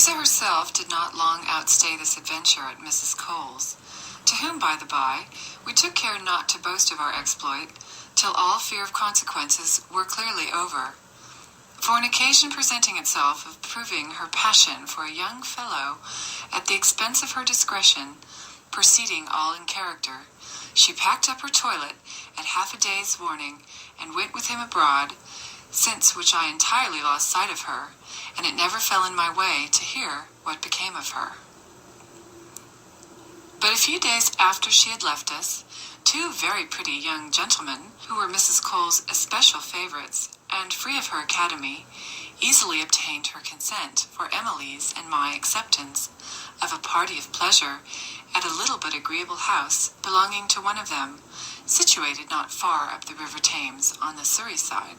Teresa herself did not long outstay this adventure at Mrs. Cole's, to whom, by the by, we took care not to boast of our exploit till all fear of consequences were clearly over. For an occasion presenting itself of proving her passion for a young fellow at the expense of her discretion, proceeding all in character, she packed up her toilet at half a day's warning and went with him abroad, since which I entirely lost sight of her, and it never fell in my way to hear what became of her. But a few days after she had left us, two very pretty young gentlemen, who were Mrs. Cole's especial favorites, and free of her academy, easily obtained her consent for Emily's and my acceptance of a party of pleasure at a little but agreeable house belonging to one of them, situated not far up the river Thames on the Surrey side.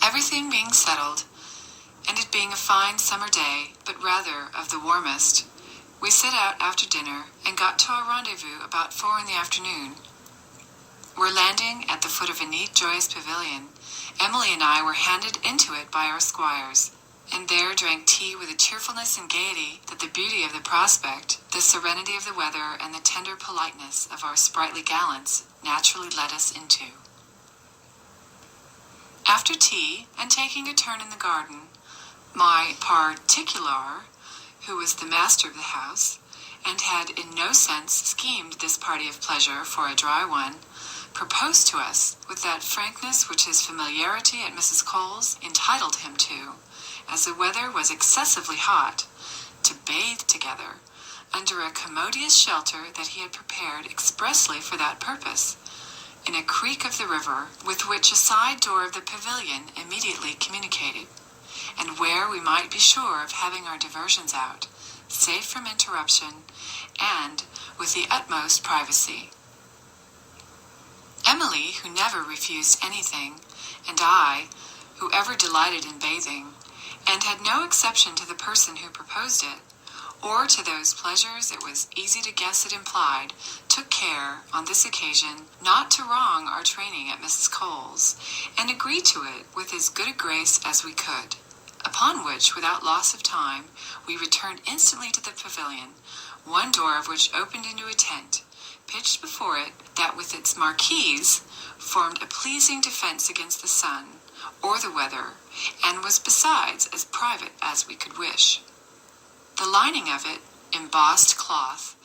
Everything being settled, and it being a fine summer day, but rather of the warmest, we set out after dinner and got to our rendezvous about 4 in the afternoon. Were landing at the foot of a neat, joyous pavilion. Emily and I were handed into it by our squires, and there drank tea with a cheerfulness and gaiety that the beauty of the prospect, the serenity of the weather, and the tender politeness of our sprightly gallants naturally led us into. After tea, and taking a turn in the garden, my particular, who was the master of the house, and had in no sense schemed this party of pleasure for a dry one, proposed to us, with that frankness which his familiarity at Mrs. Cole's entitled him to, as the weather was excessively hot, to bathe together, under a commodious shelter that he had prepared expressly for that purpose, in a creek of the river, with which a side door of the pavilion immediately communicated, and where we might be sure of having our diversions out, safe from interruption, and with the utmost privacy. Emily, who never refused anything, and I, who ever delighted in bathing, and had no exception to the person who proposed it, or to those pleasures it was easy to guess it implied, took care, on this occasion, not to wrong our training at Mrs. Cole's, and agreed to it with as good a grace as we could. Upon which, without loss of time, we returned instantly to the pavilion, one door of which opened into a tent, pitched before it, that with its marquise formed a pleasing defense against the sun, or the weather, and was besides as private as we could wish. The lining of it, embossed cloth,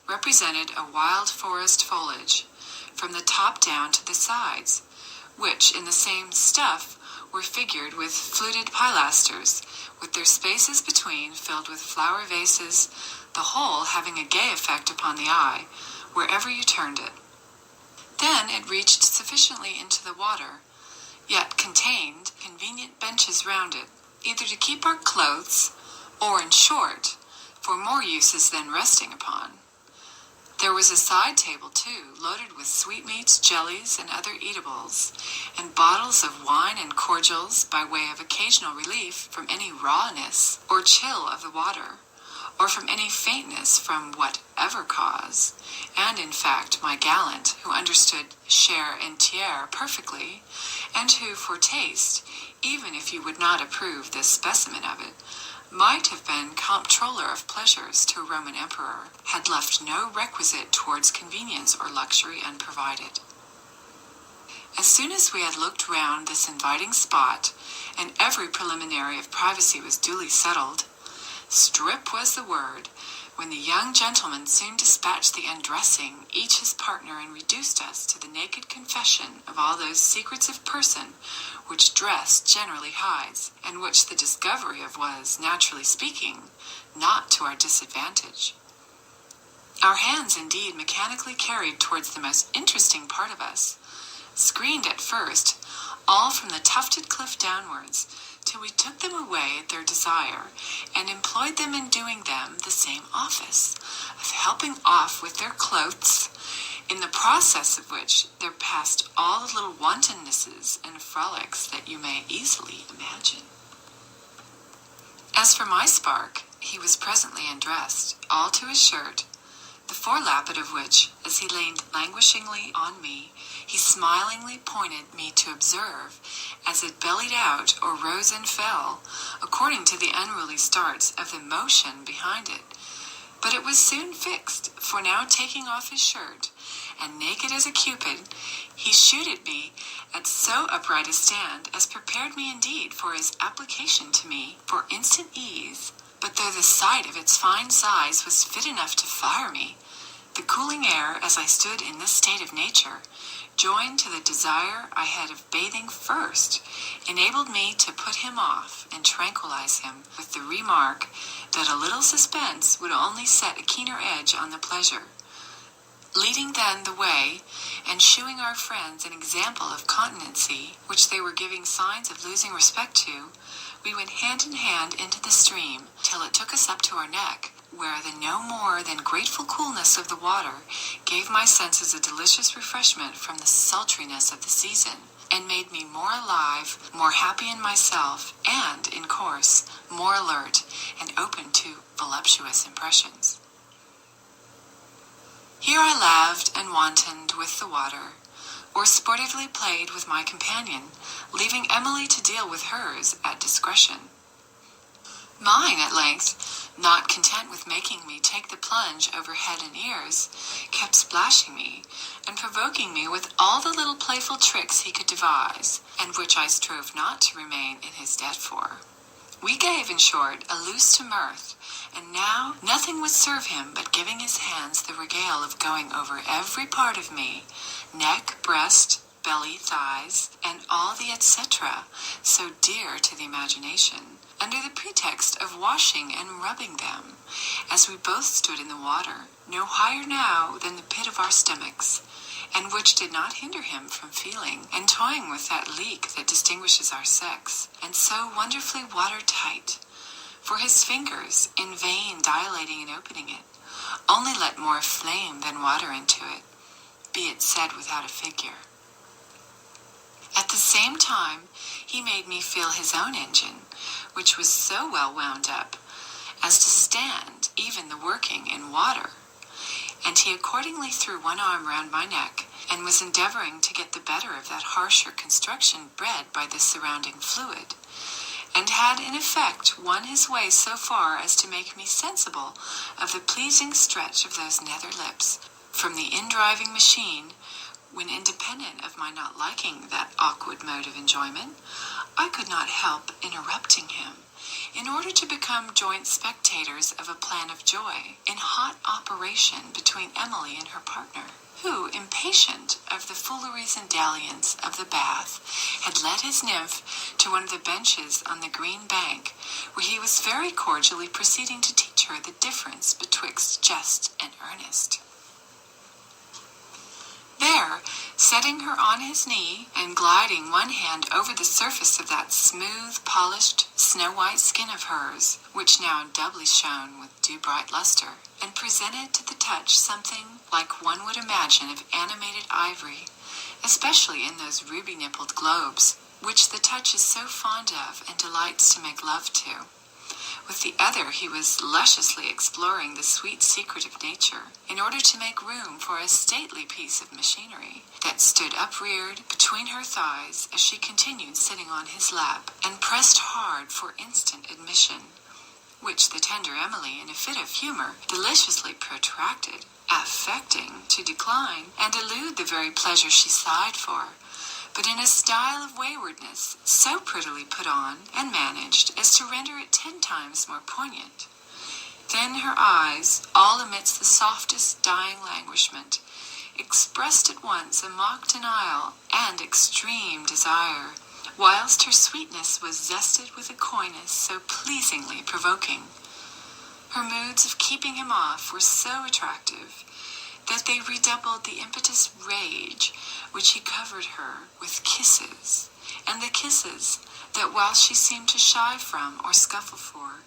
represented a wild forest foliage, from the top down to the sides, which in the same stuff were figured with fluted pilasters, with their spaces between filled with flower vases, the whole having a gay effect upon the eye, wherever you turned it. Then it reached sufficiently into the water, yet contained convenient benches round it, either to keep our clothes, or, in short, for more uses than resting upon. There was a side table, too, loaded with sweetmeats, jellies, and other eatables, and bottles of wine and cordials by way of occasional relief from any rawness or chill of the water, or from any faintness from whatever cause, and in fact my gallant, who understood share and tiers perfectly, and who for taste, even if you would not approve this specimen of it, might have been comptroller of pleasures to a Roman emperor, had left no requisite towards convenience or luxury unprovided. As soon as we had looked round this inviting spot, and every preliminary of privacy was duly settled, strip was the word, when the young gentleman soon dispatched the undressing, each his partner, and reduced us to the naked confession of all those secrets of person which dress generally hides, and which the discovery of was, naturally speaking, not to our disadvantage. Our hands indeed mechanically carried towards the most interesting part of us, screened at first, all from the tufted cliff downwards, till we took them away at their desire, and employed them in doing them the same office, of helping off with their clothes, in the process of which there passed all the little wantonnesses and frolics that you may easily imagine. As for my spark, he was presently undressed, all to his shirt, the forelappet of which, as he leaned languishingly on me, he smilingly pointed me to observe, as it bellied out or rose and fell, according to the unruly starts of the motion behind it. But it was soon fixed, for now taking off his shirt, and naked as a cupid, he shooted me at so upright a stand as prepared me indeed for his application to me for instant ease. But though the sight of its fine size was fit enough to fire me, the cooling air, as I stood in this state of nature, joined to the desire I had of bathing first, enabled me to put him off and tranquilize him with the remark that a little suspense would only set a keener edge on the pleasure. Leading then the way, and shewing our friends an example of continency, which they were giving signs of losing respect to, we went hand in hand into the stream, till it took us up to our neck, where the no more than grateful coolness of the water gave my senses a delicious refreshment from the sultriness of the season, and made me more alive, more happy in myself, and, in course, more alert and open to voluptuous impressions. Here I laved and wantoned with the water, or sportively played with my companion, leaving Emily to deal with hers at discretion. Mine, at length, not content with making me take the plunge over head and ears, kept splashing me, and provoking me with all the little playful tricks he could devise, and which I strove not to remain in his debt for. We gave, in short, a loose to mirth, and now nothing would serve him but giving his hands the regale of going over every part of me, neck, breast, belly, thighs, and all the etc., so dear to the imagination, under the pretext of washing and rubbing them, as we both stood in the water, no higher now than the pit of our stomachs, and which did not hinder him from feeling and toying with that leak that distinguishes our sex, and so wonderfully watertight, for his fingers, in vain dilating and opening it, only let more flame than water into it, be it said without a figure. At the same time, he made me feel his own engine, which was so well wound up as to stand even the working in water, and he accordingly threw one arm round my neck, and was endeavoring to get the better of that harsher construction bred by the surrounding fluid, and had in effect won his way so far as to make me sensible of the pleasing stretch of those nether lips from the in-driving machine, when, independent of my not liking that awkward mode of enjoyment, I could not help interrupting him, in order to become joint spectators of a plan of joy in hot operation between Emily and her partner, who, impatient of the fooleries and dalliance of the bath, had led his nymph to one of the benches on the green bank, where he was very cordially proceeding to teach her the difference betwixt jest and earnest. There, setting her on his knee, and gliding one hand over the surface of that smooth, polished, snow-white skin of hers, which now doubly shone with dew-bright luster, and presented to the touch something like one would imagine of animated ivory, especially in those ruby-nippled globes, which the touch is so fond of and delights to make love to. With the other he was lusciously exploring the sweet secret of nature, in order to make room for a stately piece of machinery that stood upreared between her thighs as she continued sitting on his lap, and pressed hard for instant admission, which the tender Emily, in a fit of humour, deliciously protracted, affecting to decline and elude the very pleasure she sighed for, but in a style of waywardness so prettily put on and managed as to render it 10 times more poignant. Then her eyes, all amidst the softest dying languishment, expressed at once a mock denial and extreme desire, whilst her sweetness was zested with a coyness so pleasingly provoking. Her moods of keeping him off were so attractive that they redoubled the impetuous rage which he covered her with kisses, and the kisses that, while she seemed to shy from or scuffle for,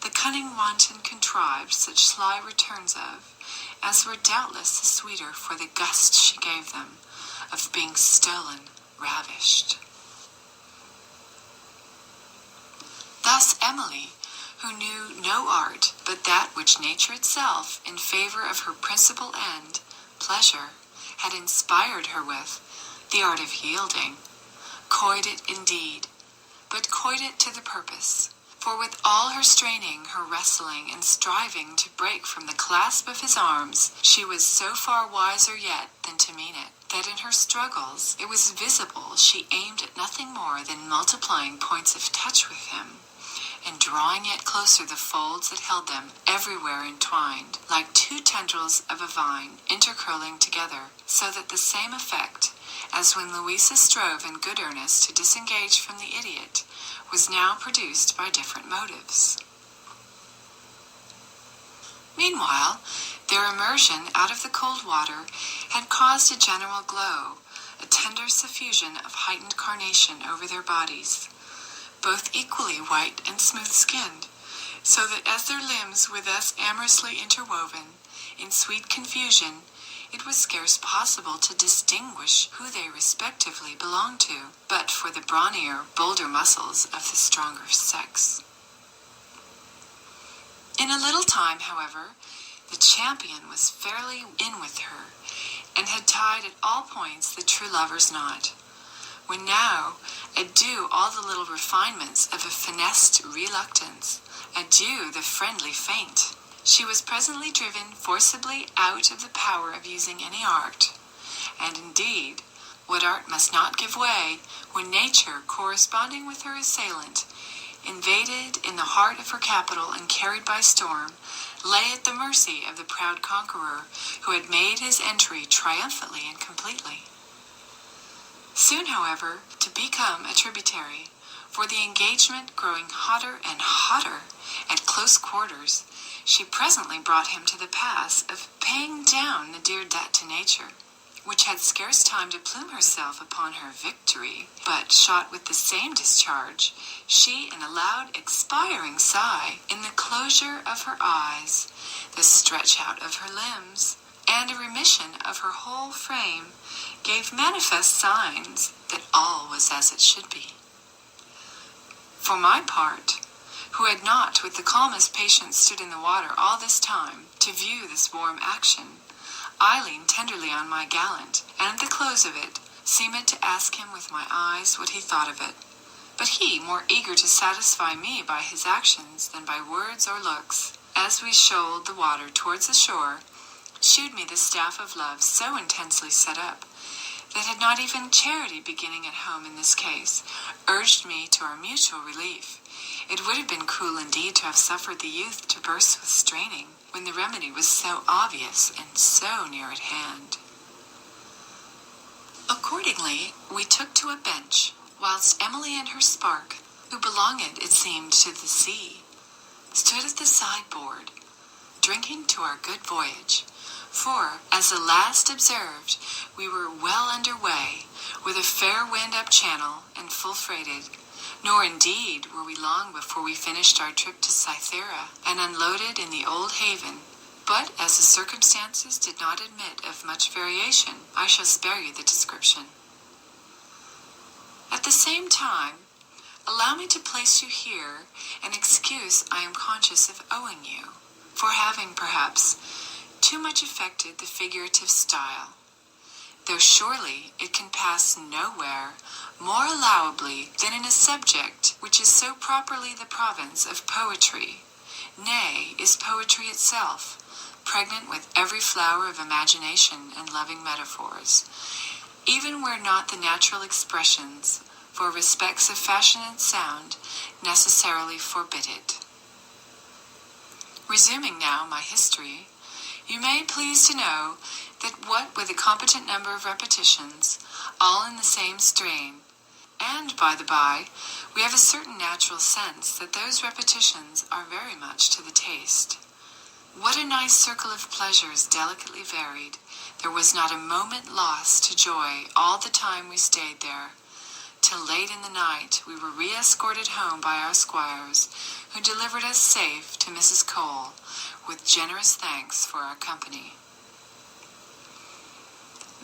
the cunning wanton contrived such sly returns of, as were doubtless the sweeter for the gust she gave them of being stolen, ravished. Thus Emily, who knew no art but that which nature itself, in favor of her principal end, pleasure, had inspired her with, the art of yielding, coyed it indeed, but coyed it to the purpose. For with all her straining, her wrestling, and striving to break from the clasp of his arms, she was so far wiser yet than to mean it, that in her struggles it was visible she aimed at nothing more than multiplying points of touch with him, and drawing yet closer the folds that held them, everywhere entwined, like two tendrils of a vine intercurling together, so that the same effect, as when Louisa strove in good earnest to disengage from the idiot, was now produced by different motives. Meanwhile, their immersion out of the cold water had caused a general glow, a tender suffusion of heightened carnation over their bodies, both equally white and smooth-skinned, so that as their limbs were thus amorously interwoven, in sweet confusion, it was scarce possible to distinguish who they respectively belonged to, but for the brawnier, bolder muscles of the stronger sex. In a little time, however, the champion was fairly in with her, and had tied at all points the true lover's knot, when now, adieu all the little refinements of a finessed reluctance, adieu the friendly feint. She was presently driven forcibly out of the power of using any art, and indeed, what art must not give way, when nature, corresponding with her assailant, invaded in the heart of her capital and carried by storm, lay at the mercy of the proud conqueror, who had made his entry triumphantly and completely. Soon, however, to become a tributary, for the engagement growing hotter and hotter at close quarters, she presently brought him to the pass of paying down the dear debt to nature, which had scarce time to plume herself upon her victory, but shot with the same discharge, she in a loud expiring sigh, in the closure of her eyes, the stretch out of her limbs, and a remission of her whole frame, gave manifest signs that all was as it should be. For my part, who had not with the calmest patience stood in the water all this time to view this warm action, I leaned tenderly on my gallant, and at the close of it seemed to ask him with my eyes what he thought of it. But he, more eager to satisfy me by his actions than by words or looks, as we shoaled the water towards the shore, shewed me the staff of love so intensely set up, that had not even charity beginning at home in this case, urged me to our mutual relief, it would have been cruel indeed to have suffered the youth to burst with straining, when the remedy was so obvious and so near at hand. Accordingly, we took to a bench, whilst Emily and her spark, who belonged, it seemed, to the sea, stood at the sideboard, drinking to our good voyage. For, as the last observed, we were well under way, with a fair wind up channel, and full freighted, nor indeed were we long before we finished our trip to Cythera, and unloaded in the old haven. But as the circumstances did not admit of much variation, I shall spare you the description. At the same time, allow me to place you here an excuse I am conscious of owing you, for having, perhaps, too much affected the figurative style, though surely it can pass nowhere more allowably than in a subject which is so properly the province of poetry, nay, is poetry itself, pregnant with every flower of imagination and loving metaphors, even where not the natural expressions, for respects of fashion and sound, necessarily forbid it. Resuming now my history, you may please to know that what with a competent number of repetitions, all in the same strain, and, by the by, we have a certain natural sense that those repetitions are very much to the taste. What a nice circle of pleasures delicately varied. There was not a moment lost to joy all the time we stayed there. Till late in the night we were re-escorted home by our squires, who delivered us safe to Mrs. Cole, with generous thanks for our company.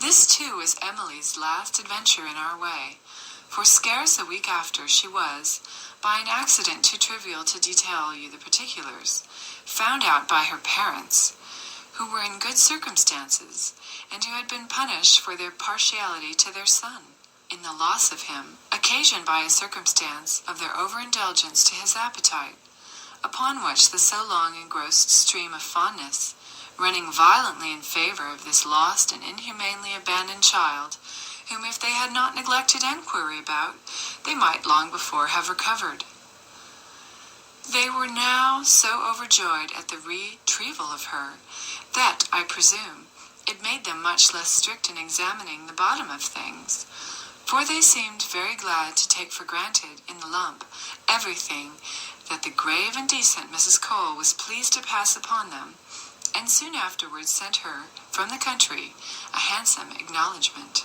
This, too, was Emily's last adventure in our way, For scarce a week after she was, by an accident too trivial to detail you the particulars, found out by her parents, who were in good circumstances, and who had been punished for their partiality to their son, in the loss of him, occasioned by a circumstance of their overindulgence to his appetite, upon which the so long engrossed stream of fondness, running violently in favor of this lost and inhumanely abandoned child, whom if they had not neglected enquiry about, they might long before have recovered. They were now so overjoyed at the retrieval of her, that, I presume, it made them much less strict in examining the bottom of things, for they seemed very glad to take for granted, in the lump, everything that the grave and decent Mrs. Cole was pleased to pass upon them, and soon afterwards sent her, from the country, a handsome acknowledgment.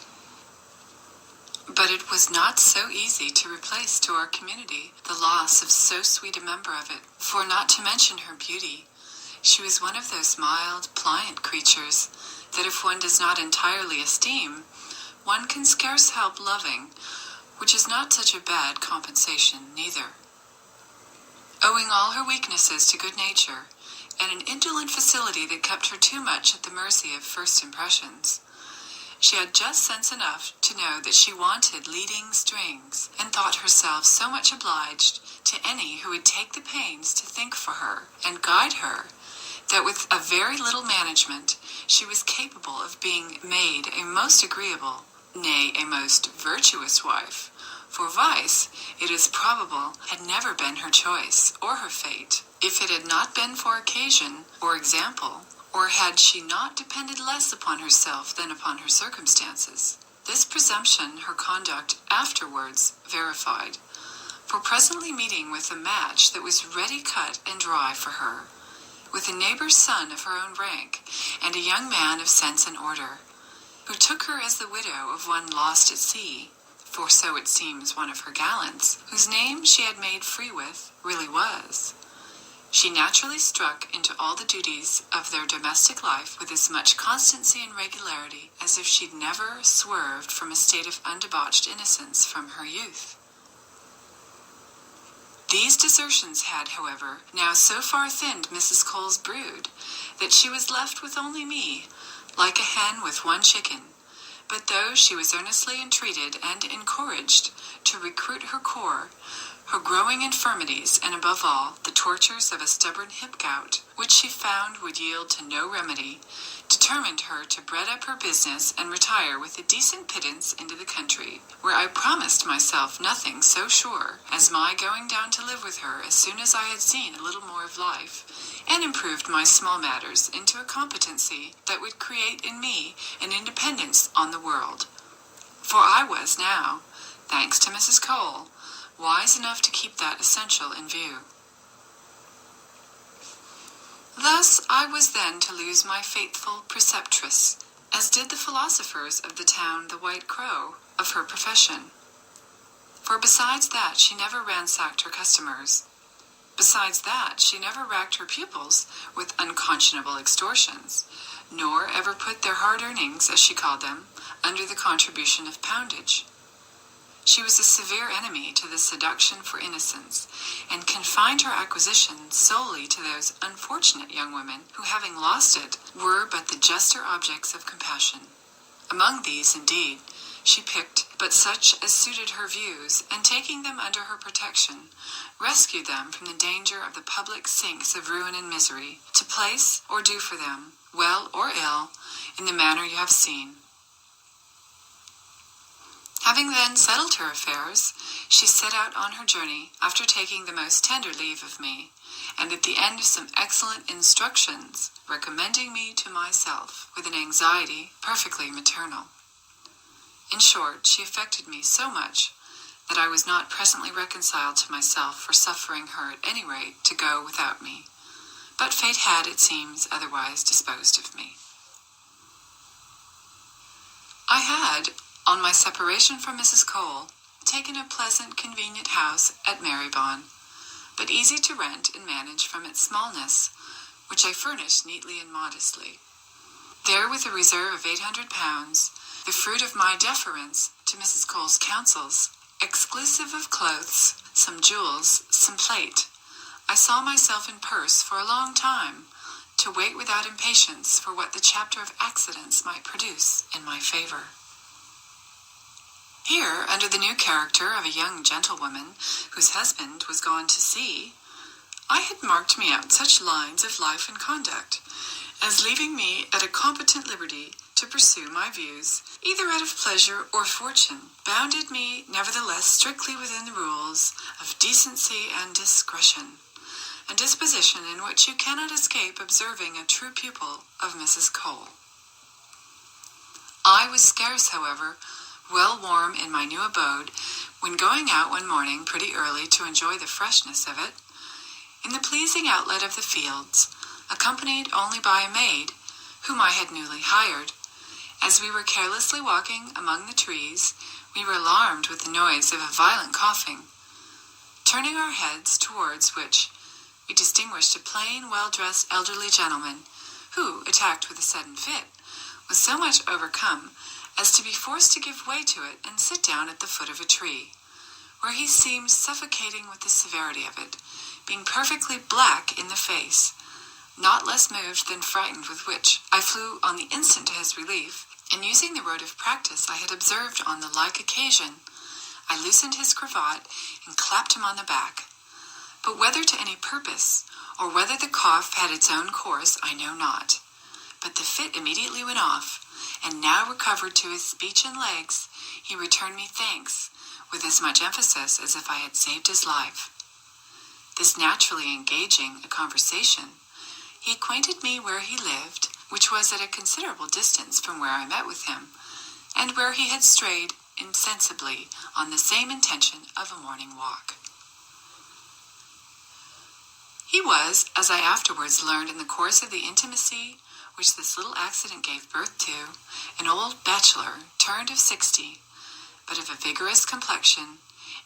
But it was not so easy to replace to our community the loss of so sweet a member of it, for not to mention her beauty, she was one of those mild, pliant creatures that if one does not entirely esteem, one can scarce help loving, which is not such a bad compensation neither. Owing all her weaknesses to good nature, and an indolent facility that kept her too much at the mercy of first impressions, she had just sense enough to know that she wanted leading strings, and thought herself so much obliged to any who would take the pains to think for her and guide her, that with a very little management she was capable of being made a most agreeable, nay, a most virtuous wife, for vice, it is probable, had never been her choice or her fate, if it had not been for occasion or example, or had she not depended less upon herself than upon her circumstances. This presumption her conduct afterwards verified, for presently meeting with a match that was ready cut and dry for her, with a neighbor's son of her own rank, and a young man of sense and order, who took her as the widow of one lost at sea, for so it seems one of her gallants, whose name she had made free with, really was. She naturally struck into all the duties of their domestic life with as much constancy and regularity as if she'd never swerved from a state of undebauched innocence from her youth. These desertions had, however, now so far thinned Mrs. Cole's brood, that she was left with only me, like a hen with one chicken. But though she was earnestly entreated and encouraged to recruit her corps, her growing infirmities, and above all, the tortures of a stubborn hip gout, which she found would yield to no remedy, determined her to bread up her business and retire with a decent pittance into the country, where I promised myself nothing so sure as my going down to live with her as soon as I had seen a little more of life, and improved my small matters into a competency that would create in me an independence on the world. For I was now, thanks to Mrs. Cole, wise enough to keep that essential in view. Thus I was then to lose my faithful preceptress, as did the philosophers of the town the White Crow of her profession. For besides that she never ransacked her customers. Besides that she never racked her pupils with unconscionable extortions, nor ever put their hard earnings, as she called them, under the contribution of poundage. She was a severe enemy to the seduction for innocence, and confined her acquisition solely to those unfortunate young women who, having lost it, were but the juster objects of compassion. Among these, indeed, she picked but such as suited her views, and taking them under her protection, rescued them from the danger of the public sinks of ruin and misery, to place or do for them, well or ill, in the manner you have seen. Having then settled her affairs, she set out on her journey after taking the most tender leave of me, and at the end of some excellent instructions, recommending me to myself with an anxiety perfectly maternal. In short, she affected me so much that I was not presently reconciled to myself for suffering her at any rate to go without me, but fate had, it seems, otherwise disposed of me. I had, on my separation from Mrs. Cole, taken a pleasant, convenient house at Marybone, but easy to rent and manage from its smallness, which I furnished neatly and modestly. There, with a reserve of £800, the fruit of my deference to Mrs. Cole's counsels, Exclusive of clothes, some jewels, some plate, I saw myself in purse for a long time, to wait without impatience for what the chapter of accidents might produce in my favor. Here, under the new character of a young gentlewoman whose husband was gone to sea, I had marked me out such lines of life and conduct as leaving me at a competent liberty to pursue my views, either out of pleasure or fortune, bounded me nevertheless strictly within the rules of decency and discretion, a disposition in which you cannot escape observing a true pupil of Mrs. Cole. I was scarce, however, well warm in my new abode, when going out one morning pretty early to enjoy the freshness of it, in the pleasing outlet of the fields, accompanied only by a maid, whom I had newly hired, as we were carelessly walking among the trees, we were alarmed with the noise of a violent coughing. Turning our heads towards which, we distinguished a plain, well-dressed elderly gentleman, who, attacked with a sudden fit, was so much overcome as to be forced to give way to it and sit down at the foot of a tree, where he seemed suffocating with the severity of it, being perfectly black in the face, not less moved than frightened, with which I flew on the instant to his relief, and using the road of practice I had observed on the like occasion, I loosened his cravat and clapped him on the back. But whether to any purpose, or whether the cough had its own course, I know not. But the fit immediately went off, and now recovered to his speech and legs, he returned me thanks with as much emphasis as if I had saved his life. This naturally engaging a conversation, he acquainted me where he lived, which was at a considerable distance from where I met with him, and where he had strayed insensibly on the same intention of a morning walk. He was, as I afterwards learned in the course of the intimacy which this little accident gave birth to, an old bachelor, turned of 60, but of a vigorous complexion,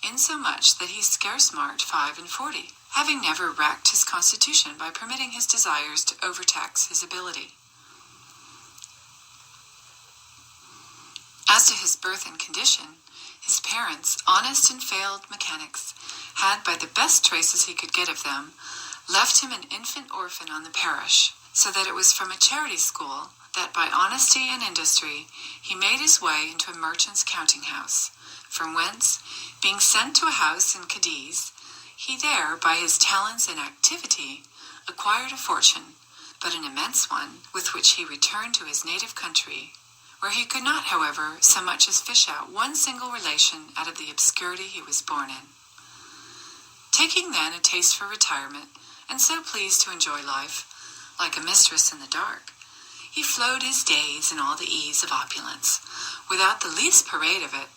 insomuch that he scarce marked 45, having never racked his constitution by permitting his desires to overtax his ability. As to his birth and condition, his parents, honest and failed mechanics, had, by the best traces he could get of them, left him an infant orphan on the parish, so that it was from a charity school that by honesty and industry he made his way into a merchant's counting-house, from whence, being sent to a house in Cadiz, he there, by his talents and activity, acquired a fortune, but an immense one, with which he returned to his native country, where he could not, however, so much as fish out one single relation out of the obscurity he was born in. Taking then a taste for retirement, and so pleased to enjoy life, like a mistress in the dark, he flowed his days in all the ease of opulence, without the least parade of it,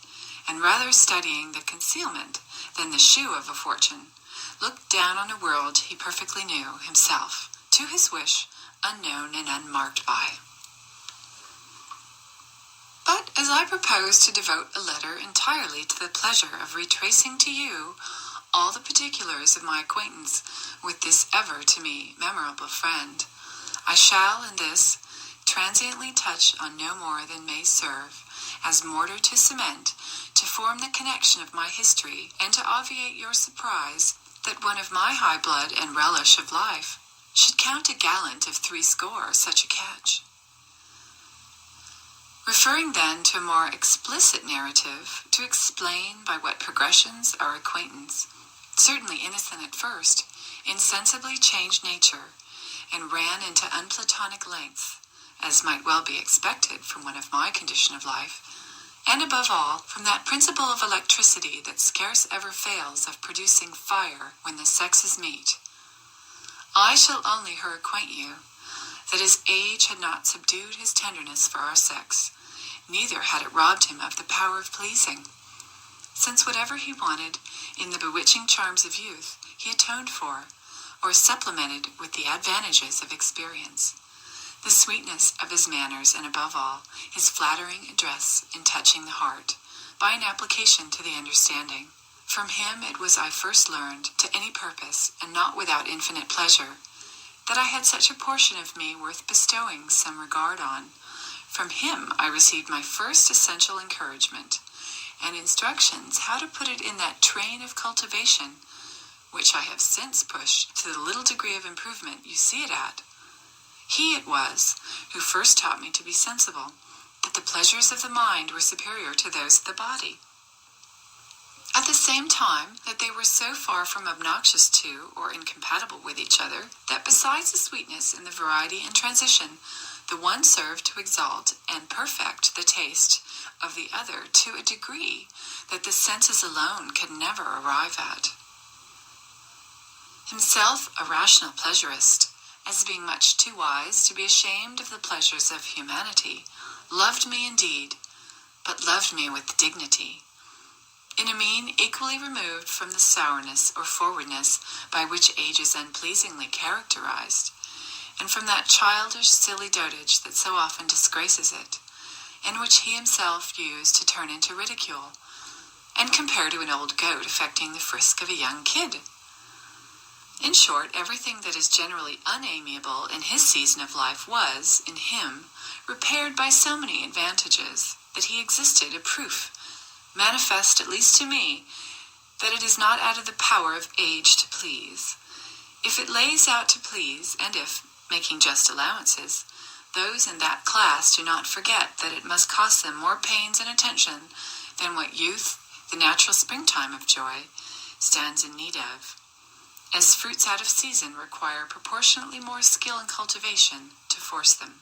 and rather studying the concealment than the shew of a fortune, looked down on a world he perfectly knew himself, to his wish, unknown and unmarked by. But as I propose to devote a letter entirely to the pleasure of retracing to you all the particulars of my acquaintance with this ever to me memorable friend, I shall in this transiently touch on no more than may serve as mortar to cement, to form the connection of my history, and to obviate your surprise that one of my high blood and relish of life should count a gallant of 80 such a catch. Referring then to a more explicit narrative, to explain by what progressions our acquaintance, certainly innocent at first, insensibly changed nature, and ran into unplatonic lengths, as might well be expected from one of my condition of life, and above all, from that principle of electricity that scarce ever fails of producing fire when the sexes meet. I shall only her acquaint you, that his age had not subdued his tenderness for our sex, neither had it robbed him of the power of pleasing, since whatever he wanted in the bewitching charms of youth, he atoned for, or supplemented with the advantages of experience, the sweetness of his manners, and above all, his flattering address in touching the heart, by an application to the understanding. From him it was I first learned, to any purpose, and not without infinite pleasure, that I had such a portion of me worth bestowing some regard on. From him I received my first essential encouragement, and instructions how to put it in that train of cultivation which I have since pushed to the little degree of improvement you see it at. He it was who first taught me to be sensible, that the pleasures of the mind were superior to those of the body. At the same time, that they were so far from obnoxious to or incompatible with each other, that besides the sweetness in the variety and transition, the one served to exalt and perfect the taste of the other to a degree that the senses alone can never arrive at. Himself a rational pleasurist, as being much too wise to be ashamed of the pleasures of humanity, loved me indeed, but loved me with dignity, in a mean equally removed from the sourness or forwardness by which age is unpleasingly characterized, and from that childish silly dotage that so often disgraces it, and which he himself used to turn into ridicule, and compare to an old goat affecting the frisk of a young kid. In short, everything that is generally unamiable in his season of life was, in him, repaired by so many advantages, that he existed a proof, manifest at least to me, that it is not out of the power of age to please. If it lays out to please, and if, making just allowances, those in that class do not forget that it must cost them more pains and attention than what youth, the natural springtime of joy, stands in need of, as fruits out of season require proportionately more skill and cultivation to force them.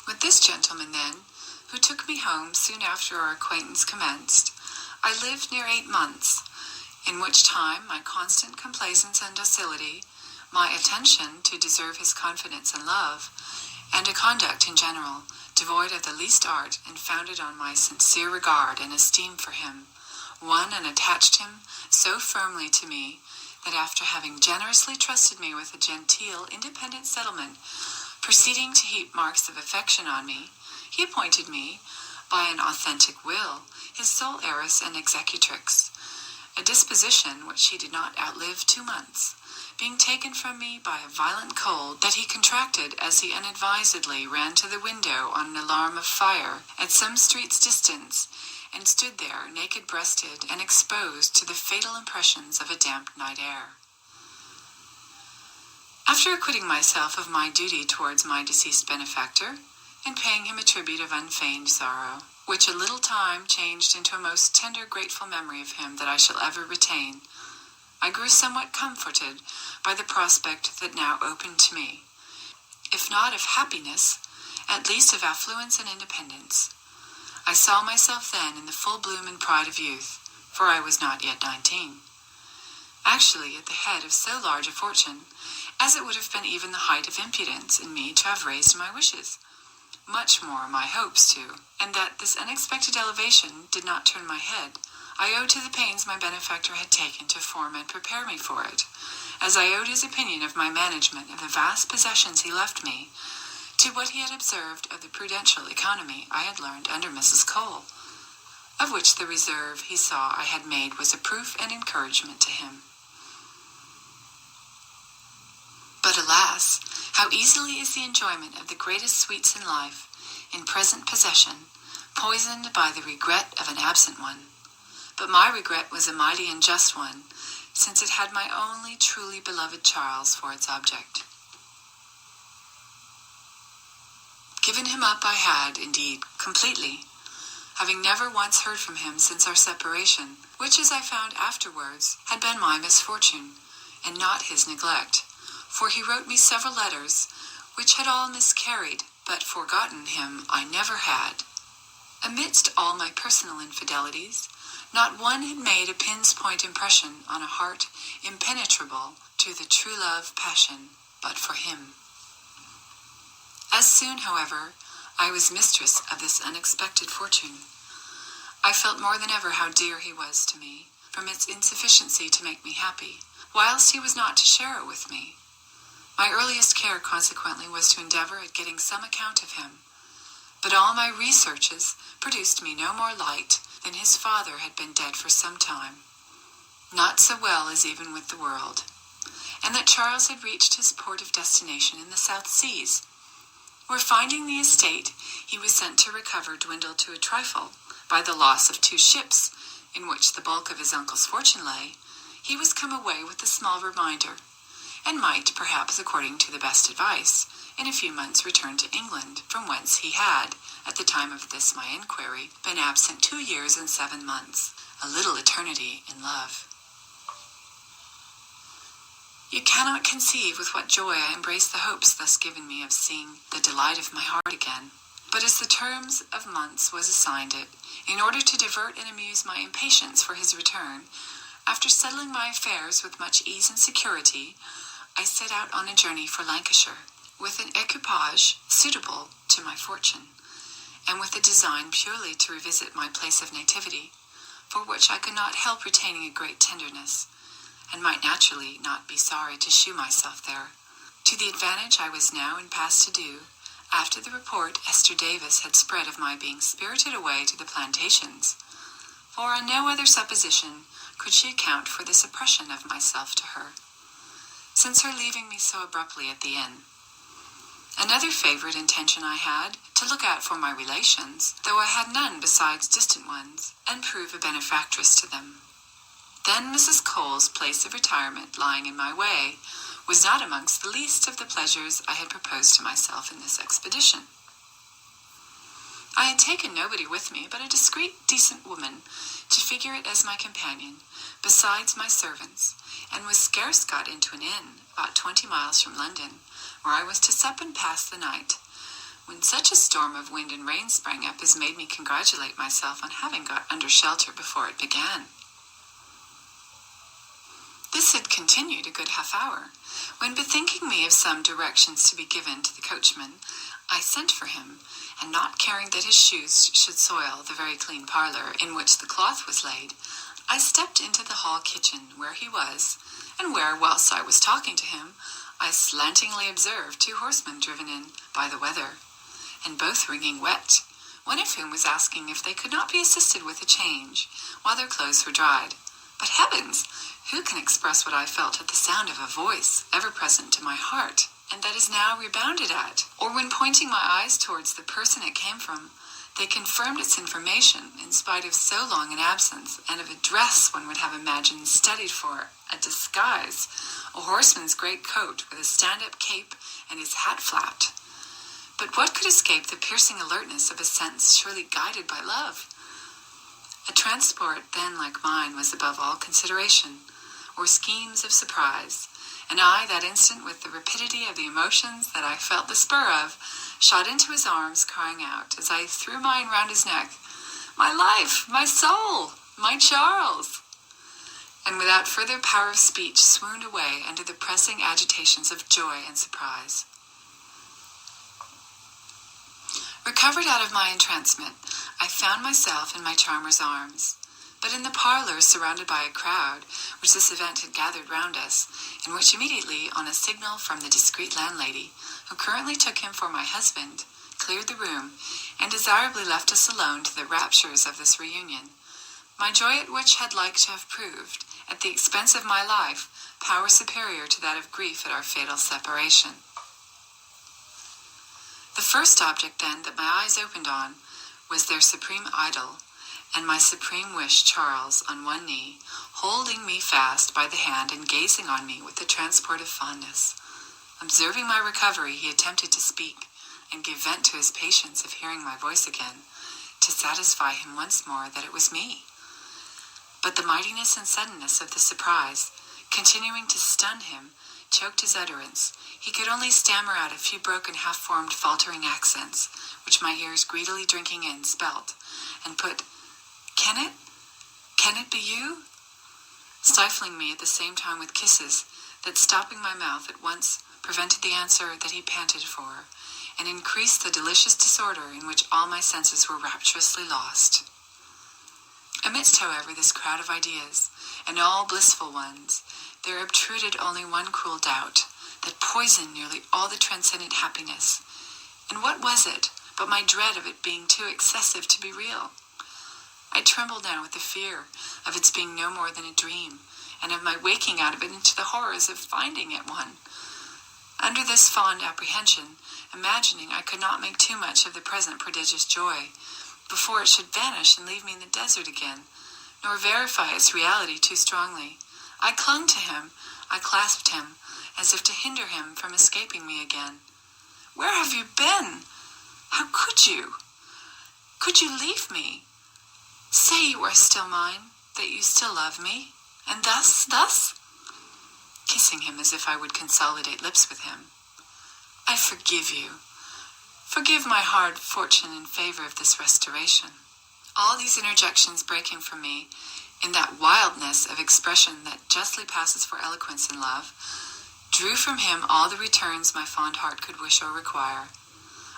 With this gentleman, then, who took me home soon after our acquaintance commenced, I lived near 8 months, in which time my constant complaisance and docility, my attention to deserve his confidence and love, and a conduct in general, devoid of the least art and founded on my sincere regard and esteem for him, won and attached him so firmly to me that after having generously trusted me with a genteel, independent settlement, proceeding to heap marks of affection on me, he appointed me, by an authentic will, his sole heiress and executrix, a disposition which he did not outlive 2 months, being taken from me by a violent cold that he contracted as he unadvisedly ran to the window on an alarm of fire at some street's distance, and stood there naked-breasted and exposed to the fatal impressions of a damp night air. After acquitting myself of my duty towards my deceased benefactor, and paying him a tribute of unfeigned sorrow, which a little time changed into a most tender, grateful memory of him that I shall ever retain, I grew somewhat comforted by the prospect that now opened to me, if not of happiness, at least of affluence and independence. I saw myself then in the full bloom and pride of youth, for I was not yet 19, actually at the head of so large a fortune, as it would have been even the height of impudence in me to have raised my wishes, much more my hopes too, and that this unexpected elevation did not turn my head, I owed to the pains my benefactor had taken to form and prepare me for it, as I owed his opinion of my management of the vast possessions he left me, to what he had observed of the prudential economy I had learned under Mrs. Cole, of which the reserve he saw I had made was a proof and encouragement to him. But alas, how easily is the enjoyment of the greatest sweets in life, in present possession, poisoned by the regret of an absent one. But my regret was a mighty and just one, since it had my only truly beloved Charles for its object. Given him up I had, indeed, completely, having never once heard from him since our separation, which, as I found afterwards, had been my misfortune, and not his neglect, for he wrote me several letters, which had all miscarried, but forgotten him I never had. Amidst all my personal infidelities, not one had made a pin's point impression on a heart impenetrable to the true love passion but for him. As soon, however, I was mistress of this unexpected fortune, I felt more than ever how dear he was to me, from its insufficiency to make me happy, whilst he was not to share it with me. My earliest care, consequently, was to endeavor at getting some account of him, but all my researches produced me no more light than his father had been dead for some time, not so well as even with the world, and that Charles had reached his port of destination in the South Seas, where finding the estate he was sent to recover dwindled to a trifle by the loss of 2 ships, in which the bulk of his uncle's fortune lay, he was come away with a small reminder, and might, perhaps according to the best advice, in a few months return to England, from whence he had, at the time of this my inquiry, been absent 2 years and 7 months, a little eternity in love. You cannot conceive with what joy I embraced the hopes thus given me of seeing the delight of my heart again. But as the terms of months was assigned it, in order to divert and amuse my impatience for his return, after settling my affairs with much ease and security, I set out on a journey for Lancashire, with an equipage suitable to my fortune, and with a design purely to revisit my place of nativity, for which I could not help retaining a great tenderness, and might naturally not be sorry to shew myself there, to the advantage I was now in pass to do, after the report Esther Davis had spread of my being spirited away to the plantations, for on no other supposition could she account for this oppression of myself to her, since her leaving me so abruptly at the inn. Another favourite intention I had, to look out for my relations, though I had none besides distant ones, and prove a benefactress to them. Then Mrs. Cole's place of retirement, lying in my way, was not amongst the least of the pleasures I had proposed to myself in this expedition. I had taken nobody with me but a discreet, decent woman, to figure it as my companion, besides my servants, and was scarce got into an inn, about 20 miles from London, where I was to sup and pass the night, when such a storm of wind and rain sprang up as made me congratulate myself on having got under shelter before it began. This had continued a good half-hour, when bethinking me of some directions to be given to the coachman, I sent for him, and not caring that his shoes should soil the very clean parlour in which the cloth was laid, I stepped into the hall kitchen where he was, and where, whilst I was talking to him, I slantingly observed 2 horsemen driven in by the weather, and both wringing wet, one of whom was asking if they could not be assisted with a change, while their clothes were dried. But heavens! Who can express what I felt at the sound of a voice ever present to my heart, and that is now rebounded at? Or when pointing my eyes towards the person it came from, they confirmed its information in spite of so long an absence, and of a dress one would have imagined studied for a disguise, a horseman's great coat with a stand-up cape and his hat flapped. But what could escape the piercing alertness of a sense surely guided by love? A transport then like mine was above all consideration, or schemes of surprise, and I, that instant, with the rapidity of the emotions that I felt the spur of, shot into his arms, crying out, as I threw mine round his neck, "My life, my soul, my Charles!" and without further power of speech swooned away under the pressing agitations of joy and surprise. Recovered out of my entrancement, I found myself in my charmer's arms, but in the parlour, surrounded by a crowd, which this event had gathered round us, in which immediately, on a signal from the discreet landlady, who currently took him for my husband, cleared the room, and desirably left us alone to the raptures of this reunion, my joy at which had like to have proved, at the expense of my life, power superior to that of grief at our fatal separation. The first object, then, that my eyes opened on was their supreme idol, and my supreme wish, Charles, on one knee, holding me fast by the hand and gazing on me with a transport of fondness. Observing my recovery, he attempted to speak, and give vent to his patience of hearing my voice again, to satisfy him once more that it was me. But the mightiness and suddenness of the surprise, continuing to stun him, choked his utterance. He could only stammer out a few broken, half-formed, faltering accents, which my ears, greedily drinking in, spelt, and put, Can it be you?" stifling me at the same time with kisses that, stopping my mouth at once, prevented the answer that he panted for, and increased the delicious disorder in which all my senses were rapturously lost. Amidst, however, this crowd of ideas, and all blissful ones, there obtruded only one cruel doubt, that poisoned nearly all the transcendent happiness. And what was it, but my dread of it being too excessive to be real? I trembled now with the fear of its being no more than a dream, and of my waking out of it into the horrors of finding it one. Under this fond apprehension, imagining I could not make too much of the present prodigious joy, before it should vanish and leave me in the desert again, nor verify its reality too strongly, I clung to him, I clasped him, as if to hinder him from escaping me again. "Where have you been? How could you? Could you leave me? Say you are still mine, that you still love me, and thus?" Kissing him as if I would consolidate lips with him. "I forgive you. Forgive my hard fortune in favor of this restoration." All these interjections breaking from me in that wildness of expression that justly passes for eloquence in love, drew from him all the returns my fond heart could wish or require.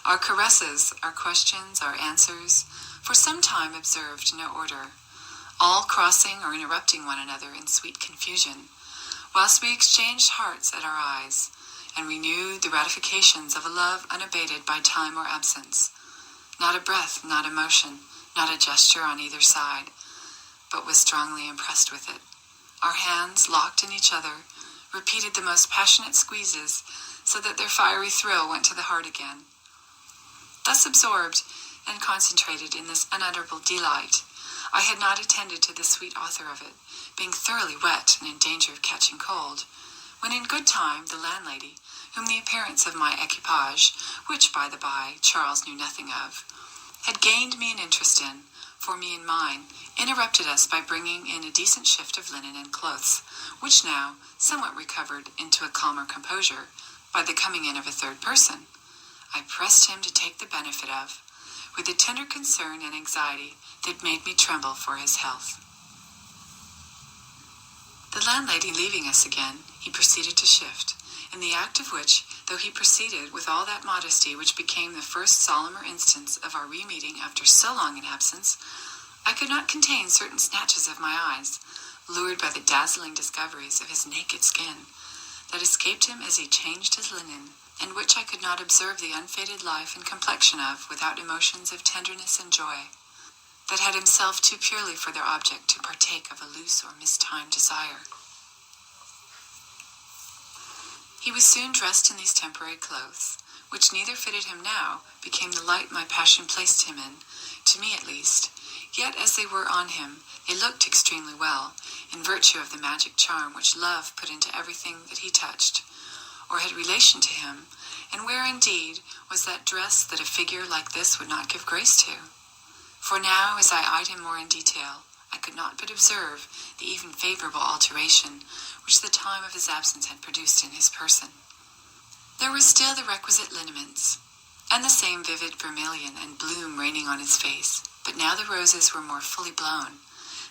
Our caresses, our questions, our answers, for some time observed no order, all crossing or interrupting one another in sweet confusion, whilst we exchanged hearts at our eyes, and renewed the ratifications of a love unabated by time or absence. Not a breath, not a motion, not a gesture on either side, but was strongly impressed with it. Our hands, locked in each other, repeated the most passionate squeezes, so that their fiery thrill went to the heart again. Thus absorbed and concentrated in this unutterable delight, I had not attended to the sweet author of it, being thoroughly wet and in danger of catching cold, when in good time the landlady, whom the appearance of my equipage, which, by the by, Charles knew nothing of, had gained me an interest in, for me and mine, interrupted us by bringing in a decent shift of linen and clothes, which now somewhat recovered into a calmer composure by the coming in of a third person, I pressed him to take the benefit of, with a tender concern and anxiety that made me tremble for his health. The landlady leaving us again, he proceeded to shift, in the act of which, though he proceeded with all that modesty which became the first solemner instance of our re-meeting after so long an absence, I could not contain certain snatches of my eyes, lured by the dazzling discoveries of his naked skin, that escaped him as he changed his linen, and which I could not observe the unfaded life and complexion of without emotions of tenderness and joy, that had himself too purely for their object to partake of a loose or mistimed desire. He was soon dressed in these temporary clothes, which neither fitted him now, became the light my passion placed him in, to me at least, yet as they were on him, they looked extremely well, in virtue of the magic charm which love put into everything that he touched, or had relation to him, and where indeed was that dress that a figure like this would not give grace to? For now, as I eyed him more in detail, I could not but observe the even favorable alteration which the time of his absence had produced in his person. There were still the requisite lineaments, and the same vivid vermilion and bloom reigning on his face, but now the roses were more fully blown.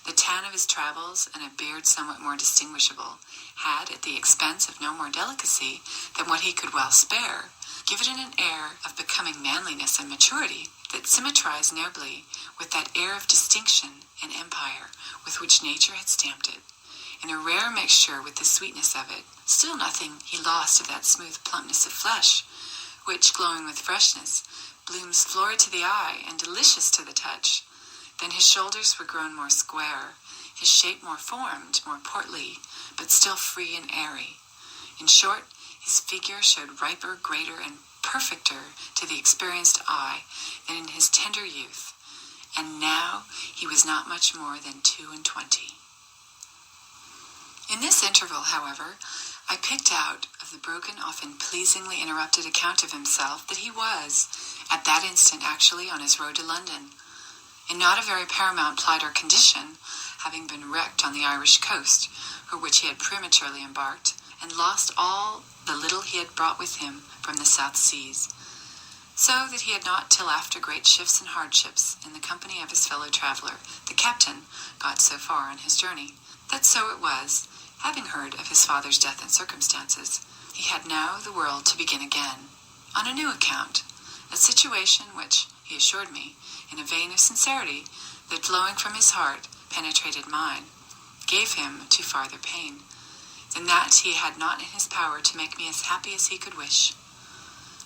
The tan of his travels, and a beard somewhat more distinguishable, had, at the expense of no more delicacy than what he could well spare, given it an air of becoming manliness and maturity that symmetrized nobly with that air of distinction and empire with which nature had stamped it, in a rare mixture with the sweetness of it. Still nothing he lost of that smooth plumpness of flesh, which, glowing with freshness, blooms florid to the eye and delicious to the touch. Then his shoulders were grown more square, his shape more formed, more portly, but still free and airy. In short, his figure showed riper, greater, and perfecter to the experienced eye than in his tender youth, and now he was not much more than 22. In this interval, however, I picked out of the broken, often pleasingly interrupted account of himself that he was, at that instant, actually on his road to London, in not a very paramount plight or condition, having been wrecked on the Irish coast, for which he had prematurely embarked, and lost all the little he had brought with him from the South Seas, so that he had not till after great shifts and hardships, in the company of his fellow traveller, the captain, got so far on his journey, that so it was, having heard of his father's death and circumstances, he had now the world to begin again, on a new account, a situation which, he assured me, in a vein of sincerity that flowing from his heart penetrated mine, gave him to farther pain, than that he had not in his power to make me as happy as he could wish.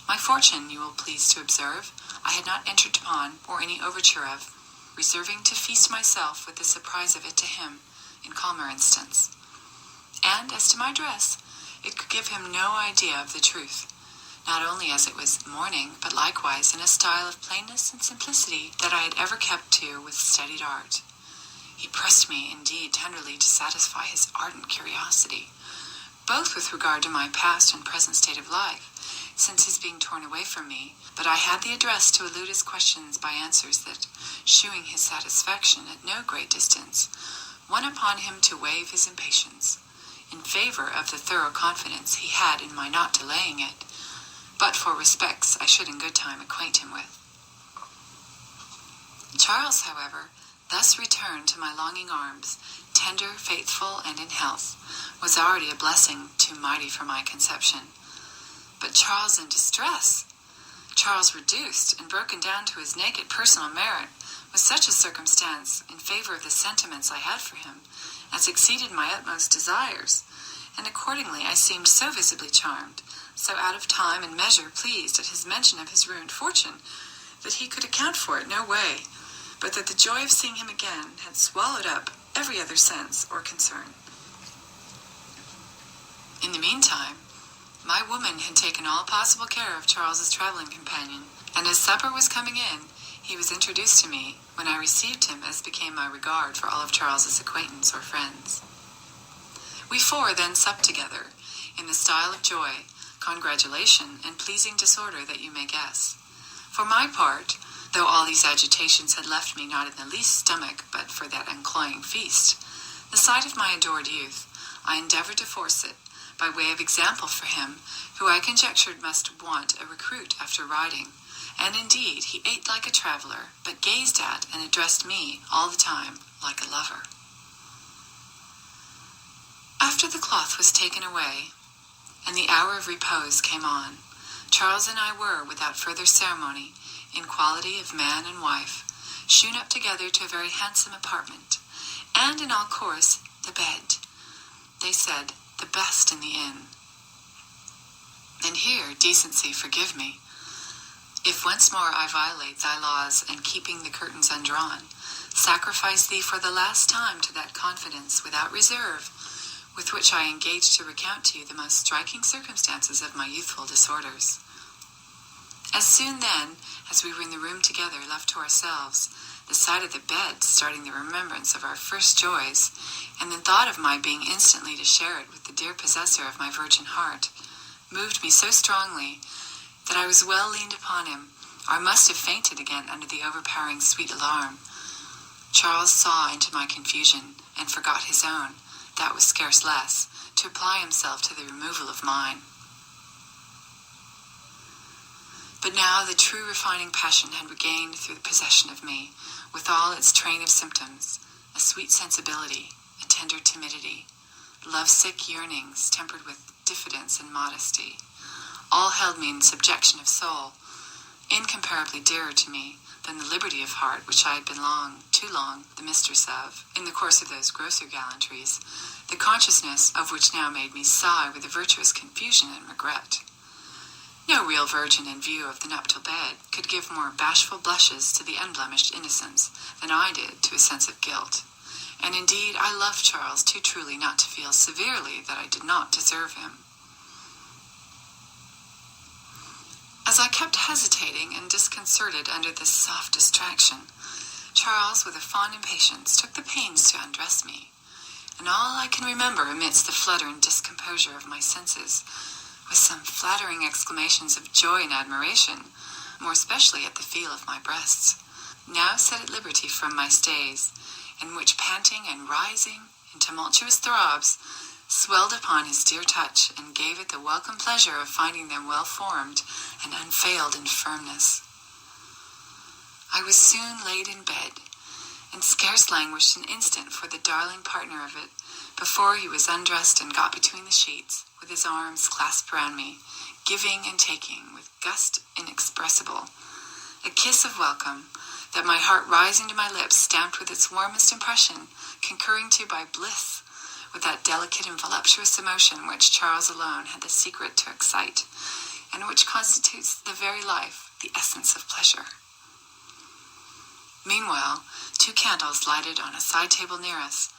My fortune, you will please to observe, I had not entered upon, or any overture of, reserving to feast myself with the surprise of it to him, in calmer instance. And as to my dress, it could give him no idea of the truth, not only as it was morning, but likewise in a style of plainness and simplicity that I had ever kept to with studied art. He pressed me, indeed, tenderly to satisfy his ardent curiosity, both with regard to my past and present state of life, since his being torn away from me, but I had the address to elude his questions by answers that, shewing his satisfaction at no great distance, won upon him to waive his impatience, in favor of the thorough confidence he had in my not delaying it, but for respects I should in good time acquaint him with. Charles, however, thus returned to my longing arms, tender, faithful, and in health, was already a blessing too mighty for my conception. But Charles in distress, Charles reduced and broken down to his naked personal merit, was such a circumstance in favor of the sentiments I had for him as exceeded my utmost desires, and accordingly I seemed so visibly charmed, so out of time and measure pleased at his mention of his ruined fortune, that he could account for it no way, but that the joy of seeing him again had swallowed up every other sense or concern. In the meantime, my woman had taken all possible care of Charles's traveling companion, and as supper was coming in, he was introduced to me when I received him as became my regard for all of Charles's acquaintance or friends. We four then supped together, in the style of joy, congratulation, and pleasing disorder that you may guess. For my part, though all these agitations had left me not in the least stomach but for that uncloying feast, the sight of my adored youth, I endeavored to force it, by way of example for him, who I conjectured must want a recruit after riding, and indeed he ate like a traveller, but gazed at and addressed me all the time like a lover. After the cloth was taken away, and the hour of repose came on, Charles and I were, without further ceremony, in quality of man and wife, shewn up together to a very handsome apartment, and in all course the bed, they said, the best in the inn. And here, decency, forgive me, if once more I violate thy laws and keeping the curtains undrawn, sacrifice thee for the last time to that confidence without reserve, with which I engage to recount to you the most striking circumstances of my youthful disorders. As soon then as we were in the room together, left to ourselves, the sight of the bed starting the remembrance of our first joys, and the thought of my being instantly to share it with the dear possessor of my virgin heart, moved me so strongly that I was well leaned upon him, or I must have fainted again under the overpowering sweet alarm. Charles saw into my confusion, and forgot his own, that was scarce less, to apply himself to the removal of mine. But now the true refining passion had regained through the possession of me, with all its train of symptoms, a sweet sensibility, a tender timidity, love-sick yearnings tempered with diffidence and modesty. All held me in subjection of soul, incomparably dearer to me than the liberty of heart which I had been too long, the mistress of, in the course of those grosser gallantries, the consciousness of which now made me sigh with a virtuous confusion and regret. No real virgin in view of the nuptial bed could give more bashful blushes to the unblemished innocence than I did to a sense of guilt, and indeed I loved Charles too truly not to feel severely that I did not deserve him. As I kept hesitating and disconcerted under this soft distraction, Charles, with a fond impatience, took the pains to undress me, and all I can remember amidst the flutter and discomposure of my senses was some flattering exclamations of joy and admiration, more especially at the feel of my breasts, now set at liberty from my stays, and which, panting and rising in tumultuous throbs, swelled upon his dear touch, and gave it the welcome pleasure of finding them well formed and unfailed in firmness. I was soon laid in bed, and scarce languished an instant for the darling partner of it, before he was undressed and got between the sheets, with his arms clasped round me, giving and taking, with gust inexpressible, a kiss of welcome, that my heart rising to my lips stamped with its warmest impression, concurring to by bliss, with that delicate and voluptuous emotion which Charles alone had the secret to excite, and which constitutes the very life, the essence of pleasure. Meanwhile, 2 candles lighted on a side table near us,